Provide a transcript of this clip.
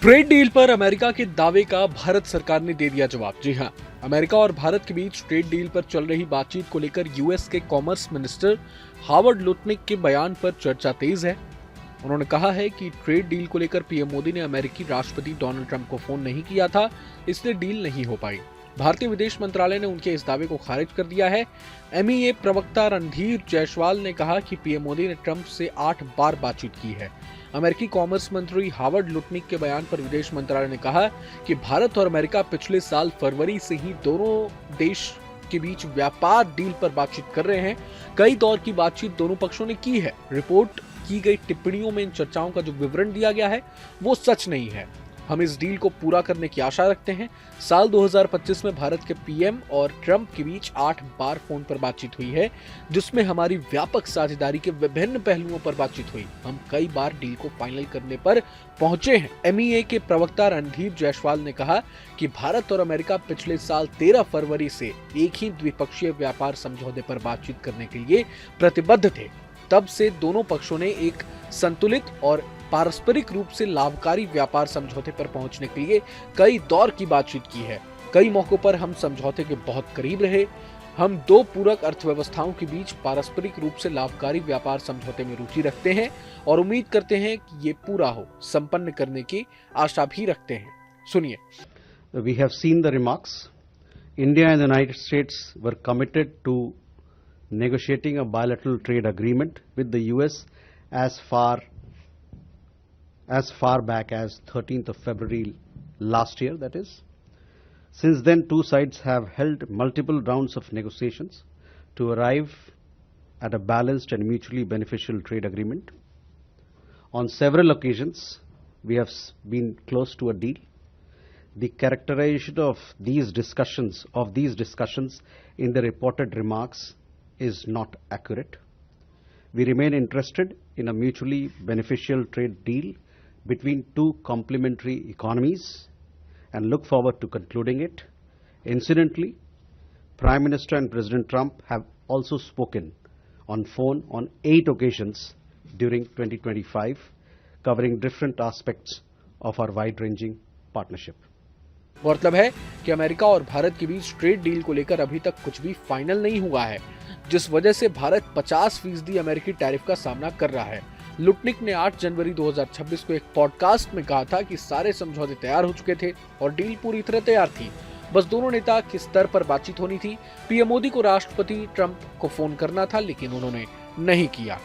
Trade deal पर America के दावे का भारत सरकार ने दे दिया जवाब। जी हां, अमेरिका और भारत के बीच ट्रेड डील पर चल रही बातचीत को लेकर यूएस के कॉमर्स मिनिस्टर हावर्ड लुटनिक के बयान पर चर्चा तेज है। उन्होंने कहा है कि ट्रेड डील को लेकर पीएम मोदी ने अमेरिकी राष्ट्रपति डोनाल्ड ट्रंप को फोन नहीं किया था, इसलिए डील नहीं हो पाई। भारतीय विदेश मंत्रालय ने उनके इस दावे को खारिज कर दिया है। एमईए प्रवक्ता रणधीर जायसवाल ने कहा कि पीएम मोदी ने ट्रंप से 8 बार बातचीत की है। अमेरिकी कॉमर्स मंत्री हावर्ड लुटनिक के बयान पर विदेश मंत्रालय ने कहा कि भारत और अमेरिका पिछले साल फरवरी से ही दोनों देश के बीच व्यापार डील पर बातचीत कर रहे हैं। कई दौर की बातचीत दोनों पक्षों ने की है। रिपोर्ट की गई टिप्पणियों में इन चर्चाओं का जो विवरण दिया गया है वो सच नहीं है। हम इस डील को पूरा करने की आशा रखते हैं। साल 2025 में भारत के पीएम और ट्रंप के बीच 8 बार फोन पर बातचीत हुई है, जिसमें हमारी व्यापक साझेदारी के विभिन्न पहलुओं पर बातचीत हुई। हम कई बार डील को फाइनल करने पर पहुंचे हैं। एमईए के प्रवक्ता रणधीर जायसवाल ने कहा कि भारत और अमेरिका पिछले साल 13 फरवरी से एक ही द्विपक्षीय व्यापार समझौते पर बातचीत करने के लिए प्रतिबद्ध थे। तब से दोनों पक्षों ने एक संतुलित और पारस्परिक रूप से लाभकारी व्यापार समझौते पर पहुंचने के लिए कई दौर की बातचीत की है। कई मौकों पर हम समझौते के बहुत करीब रहे। हम दो पूरक अर्थव्यवस्थाओं के बीच पारस्परिक रूप से लाभकारी व्यापार समझौते में रुचि रखते हैं और उम्मीद करते हैं कि ये पूरा हो, संपन्न करने की आशा भी रखते हैं। सुनिए। We have seen the remarks. India and the United States were committed to negotiating a bilateral trade agreement with the US as far back as 13th of February last year, that is. Since then, two sides have held multiple rounds of negotiations to arrive at a balanced and mutually beneficial trade agreement. On several occasions, we have been close to a deal. The characterization of these discussions in the reported remarks is not accurate. We remain interested in a mutually beneficial trade deal between two complementary economies and look forward to concluding it. Incidentally, Prime Minister and President Trump have also spoken on phone on 8 occasions during 2025, covering different aspects of our wide-ranging partnership. गौरतलब है कि America और भारत के बीच trade deal को लेकर अभी तक कुछ भी फाइनल नहीं हुआ है, जिस वजह से भारत 50% अमेरिकी टैरिफ का सामना कर रहा है। लुटनिक ने 8 जनवरी 2026 को एक पॉडकास्ट में कहा था कि सारे समझौते तैयार हो चुके थे और डील पूरी तरह तैयार थी। बस दोनों नेता के स्तर पर बातचीत होनी थी। पीएम मोदी को राष्ट्रपति ट्रंप को फोन करना था, लेकिन उन्होंने नहीं किया।